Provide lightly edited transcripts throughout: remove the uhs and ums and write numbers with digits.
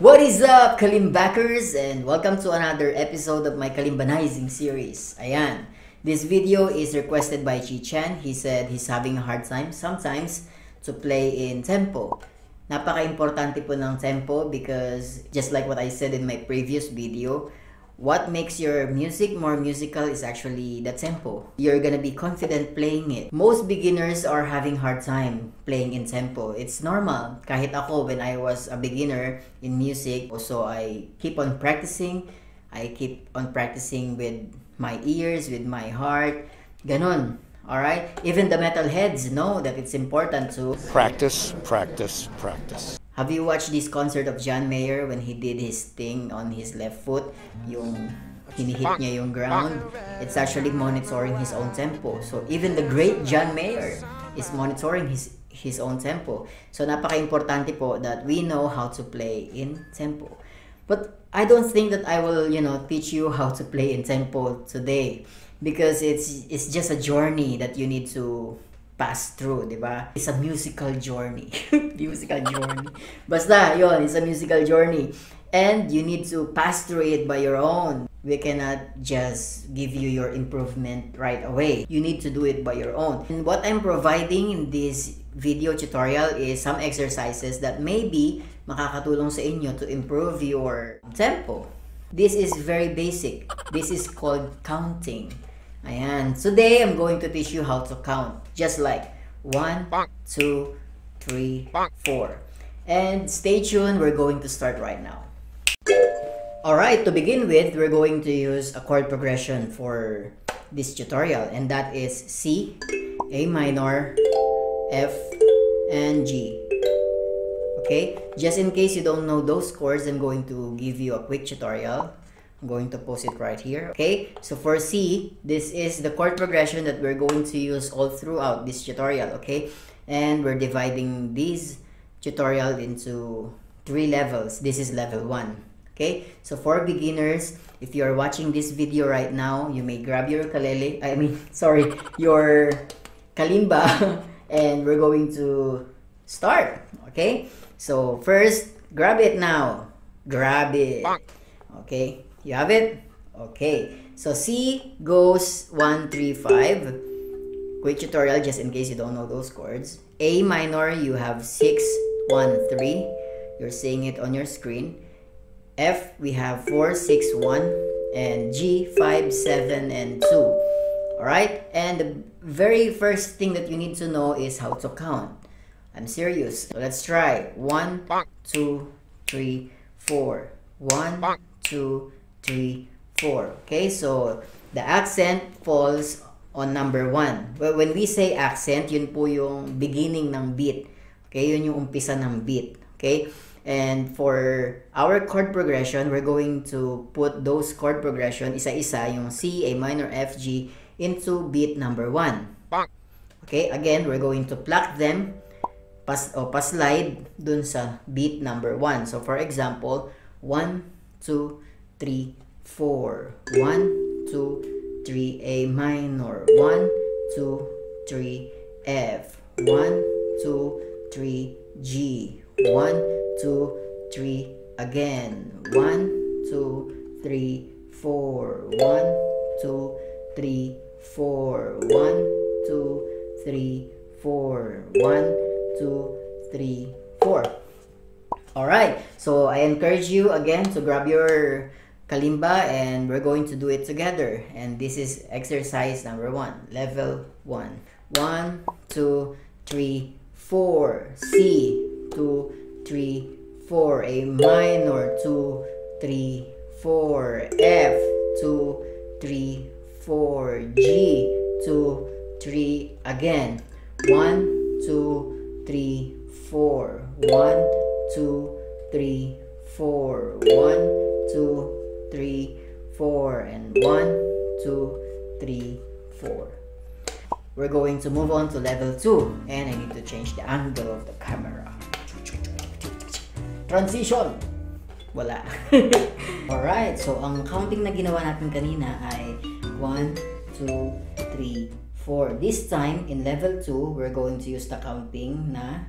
What is up, Kalimbackers, and welcome to another episode of my Kalimbanizing series. Ayan, this video is requested by Chi-chan. He said he's having a hard time sometimes to play in tempo. Napaka-importante po ng tempo because just like what I said in my previous video, what makes your music more musical is actually the tempo. You're gonna be confident playing it. Most beginners are having hard time playing in tempo. It's normal. Kahit ako, when I was a beginner in music, also I keep on practicing. I keep on practicing with my ears, with my heart. Ganon. Alright? Even the metalheads know that it's important to practice, practice, practice. Have you watched this concert of John Mayer when he did his thing on his left foot? Yung hinihit niya yung ground. It's actually monitoring his own tempo. So even the great John Mayer is monitoring his own tempo. So napaka-importante po that we know how to play in tempo. But I don't think that I will, teach you how to play in tempo today because it's just a journey that you need to pass through, di ba? It's a musical journey. Musical journey. Basta, yun, it's a musical journey. And you need to pass through it by your own. We cannot just give you your improvement right away. You need to do it by your own. And what I'm providing in this video tutorial is some exercises that maybe makakatulong sa inyo to improve your tempo. This is very basic. This is called counting. Ayan. Today, I'm going to teach you how to count. Just like 1, 2, 3, 4. And stay tuned, we're going to start right now. Alright, to begin with, we're going to use a chord progression for this tutorial. And that is C, A minor, F, and G. Okay? Just in case you don't know those chords, I'm going to give you a quick tutorial. I'm going to post it right here. Okay, so for C, this is the chord progression that we're going to use all throughout this tutorial. Okay, and we're dividing this tutorial into 3 levels. This is level 1. Okay, so for beginners, if you are watching this video right now, you may grab your ukulele, your kalimba, and we're going to start. Okay, so first, grab it now. Grab it. Okay. You have it? Okay. So C goes 1, 3, 5. Quick tutorial just in case you don't know those chords. A minor, you have 6, 1, 3. You're seeing it on your screen. F, we have 4, 6, 1. And G, 5, 7, and 2. Alright? And the very first thing that you need to know is how to count. I'm serious. So let's try. 1, 2, 3, 4. 1, 2, 3, 4. Okay, so the accent falls on number 1. Well, when we say accent, yun po yung beginning ng beat. Okay, yun yung umpisa ng beat. Okay, and for our chord progression, we're going to put those chord progression isa-isa, yung C, A minor, F, G, into beat number 1. Okay, again, we're going to pluck them, pa-slide dun sa beat number 1. So for example, 1, 2, 3, 4. 1, 2, 3, A minor. 1, 2, 3, F. 1, 2, 3, G. 1, 2, 3, again. 1, 2, 3, 4. 1, 2, 3, 4. 1, 2, 3, 4. 1, 2, 3, 4. Alright, so I encourage you again to grab your kalimba and we're going to do it together. And this is exercise number 1, level 1. 1, 2, 3, 4. C, 2, 3, 4. A minor, 2, 3, 4. F, 2, 3, 4. G, 2, 3, again. 1, 2, 3, 4. 1, 2, 3, 4. 1, 2, 3, 4. And 1, 2, 3, 4. We're going to move on to level 2. And I need to change the angle of the camera. Transition! Wala. Alright, so ang counting na ginawa natin kanina ay 1, 2, 3, 4. This time, in level 2, we're going to use the counting na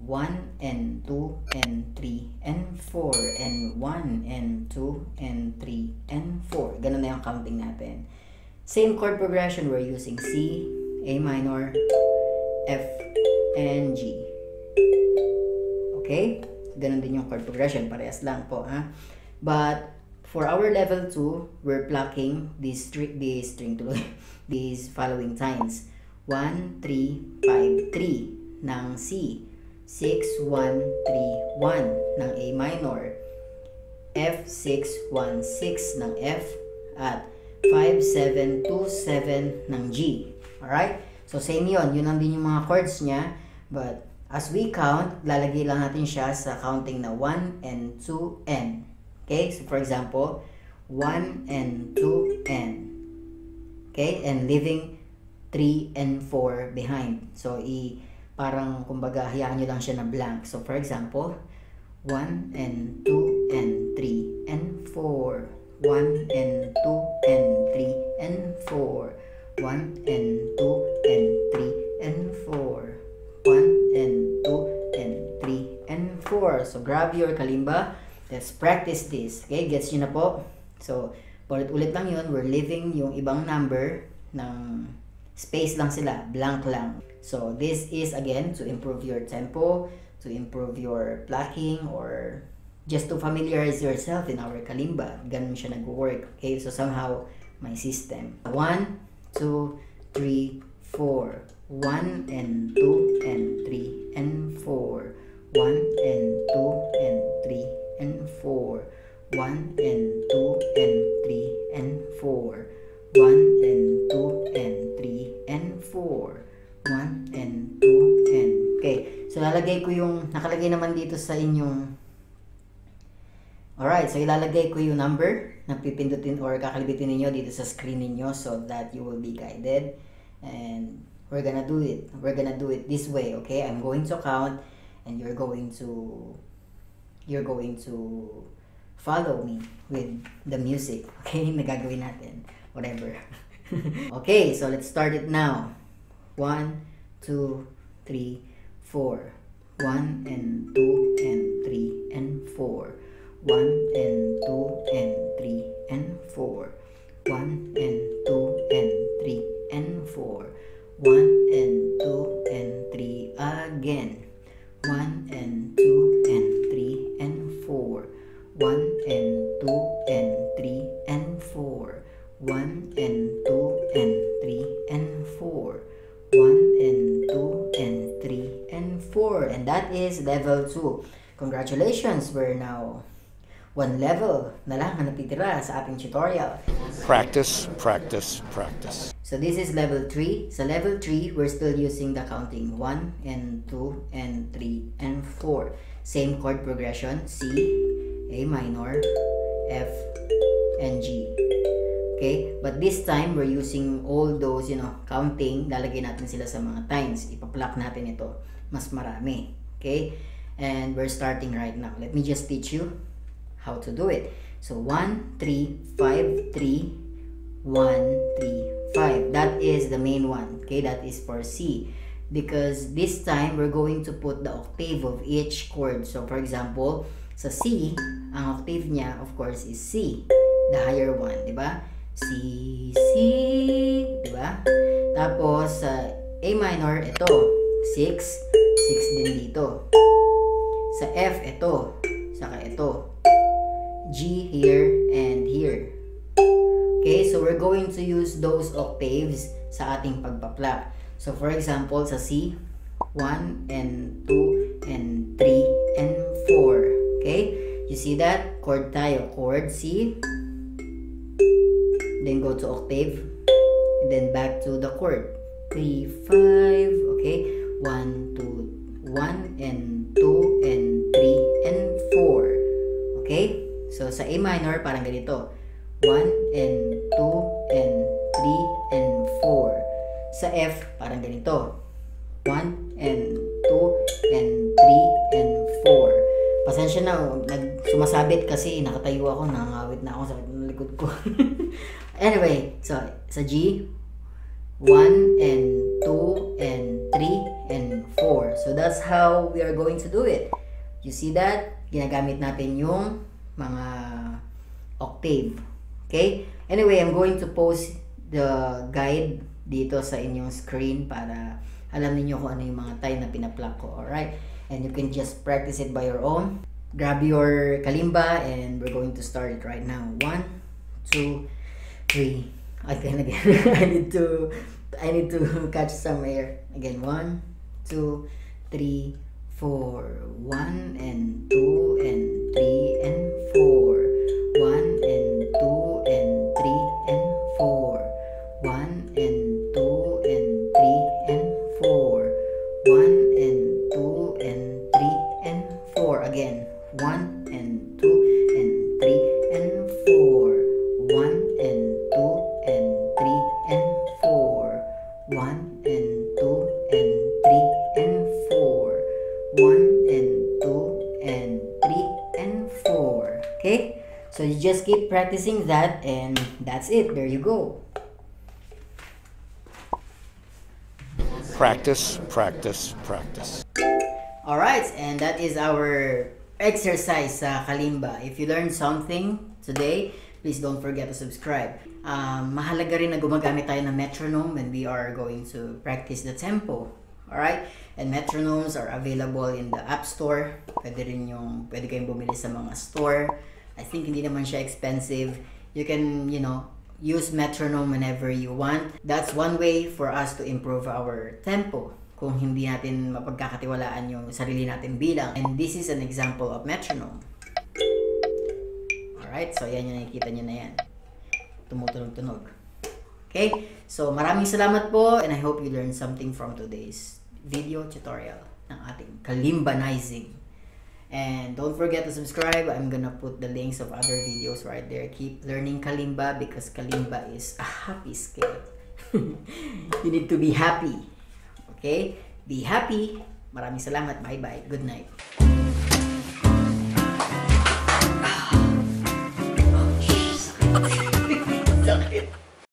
1 and 2 and 3 and 4 and 1 and 2 and 3 and 4. Ganun na yung counting natin. Same chord progression, we're using C, A minor, F, and G. Okay? Ganun din yung chord progression. Parehas lang po, ha? But for our level 2, we're plucking these following signs. 1, 3, 5, 3 ng C. 6, 1, 3, 1 ng A minor. F, 6, 1, 6 ng F. At 5, 7, 2, 7 ng G. Alright? So, same yun. Yun lang din yung mga chords niya. But, as we count, lalagay lang natin siya sa counting na 1 and 2 and. Okay? So, for example, 1 and 2 and. Okay? And leaving 3 and 4 behind. So, parang, kumbaga, hayaan nyo lang siya na blank. So, for example, 1 and 2 and 3 and 4. 1 and 2 and 3 and 4. 1 and 2 and 3 and 4. 1 and 2 and 3 and 4. So, grab your kalimba. Let's practice this. Okay, gets nyo na po? So, ulit lang yun. We're leaving yung ibang number ng space lang sila. Blank lang. So, this is, again, to improve your tempo, to improve your plucking, or just to familiarize yourself in our kalimba. Ganun siya nag-work. Okay, so somehow, my system. 1, 2, 3, 4. 1 and 2 and 3 and 4. 1 and 2 and 3 and 4. 1 and 2 and 3 and 4. 1 and 2 and 3 and 4. 1 and 2 and... Okay, so lalagay ko yung... Nakalagay naman dito sa inyong... Alright, so ilalagay ko yung number na pipindutin or kakalibitin ninyo dito sa screen ninyo so that you will be guided. And we're gonna do it. We're gonna do it this way, okay? I'm going to count and you're going to follow me with the music, okay? Nagagawin natin. Whatever. Okay, so let's start it now. 1, 2, 3, 4. 1 and 2 and 3 and 4. 1 and 2 and 3 and 4. 1 and 2 and 3 and 4. 1 and 2 and 3 again. 1 and 2 and 3 and 4. 1 and 2 and 3 and 4. 1 and 2 and 3 and 4. 1 and 2 and 3 and 4. And that is level 2. Congratulations, we're now one level na lang ang natitira sa ating tutorial. Practice, practice, practice. So this is level 3. Sa level 3, we're still using the counting 1 and 2 and 3 and 4. Same chord progression, C, A minor, F, and G. Okay? But this time, we're using all those, counting. Lalagay natin sila sa mga times. Ipa-pluck natin ito. Mas marami. Okay? And we're starting right now. Let me just teach you how to do it. So, 1, 3, 5, 3, 1, 3, 5. That is the main one. Okay? That is for C. Because this time, we're going to put the octave of each chord. So, for example, sa C, ang octave niya, of course, is C. The higher one. Diba? C, C, diba? Tapos, sa A minor, ito, 6, 6 din dito. Sa F, ito, saka ito. G here and here. Okay, so we're going to use those octaves sa ating pagpa-pluck. So, for example, sa C, 1 and 2 and 3 and 4. Okay? You see that? Chord tayo. Chord C. Then go to octave, and then back to the chord. 3, 5, okay? 1, 2, 1, and 2, and 3, and 4. Okay? So, sa A minor, parang ganito. 1, and 2, and 3, and 4. Sa F, parang ganito. 1, and 2, and 3, and 4. Pasensya na, sumasabit kasi nakatayo ako, nangangawit na ako sa likod ko. Anyway, so sa G, 1 and 2 and 3 and 4. 4. So that's how we are going to do it. You see that? Ginagamit natin yung mga octave. Okay? Anyway, I'm going to post the guide dito sa inyong screen para alam niyo kung ano yung mga time na pinapluck ko. Alright? And you can just practice it by your own. Grab your kalimba and we're going to start it right now. 1, 2, 3. Again. I need to catch some air. Again, 1, 2, 3, 4. 1 and 2 and 3 and 4. 1 and 2 and 3 and 4. 1 and 2 and 3 and 4. 1 and 2 and 3 and 4. Again, 1 and 2 and 3 and 4. 1 and 2 and 3 and 4. 1 and 2 and 3 and 4. 1 and 2 and 3 and 4. Okay? So you just keep practicing that and that's it. There you go. Practice, practice, practice. Alright, and that is our exercise sa Kalimba. If you learned something today, please don't forget to subscribe. Mahalaga rin na gumagamit tayo ng metronome when we are going to practice the tempo. Alright? And metronomes are available in the App Store. Pwede kayong bumili sa mga store. I think hindi naman siya expensive. You can, use metronome whenever you want. That's one way for us to improve our tempo kung hindi natin mapagkakatiwalaan yung sarili natin bilang. And this is an example of metronome. Alright, so yan yung nakikita nyo na yan. Tumutunog-tunog. Okay, so maraming salamat po and I hope you learned something from today's video tutorial ng ating Kalimbanizing. And don't forget to subscribe. I'm gonna put the links of other videos right there. Keep learning Kalimba because Kalimba is a happy scale. You need to be happy. Okay? Be happy. Maraming salamat. Bye-bye. Good night.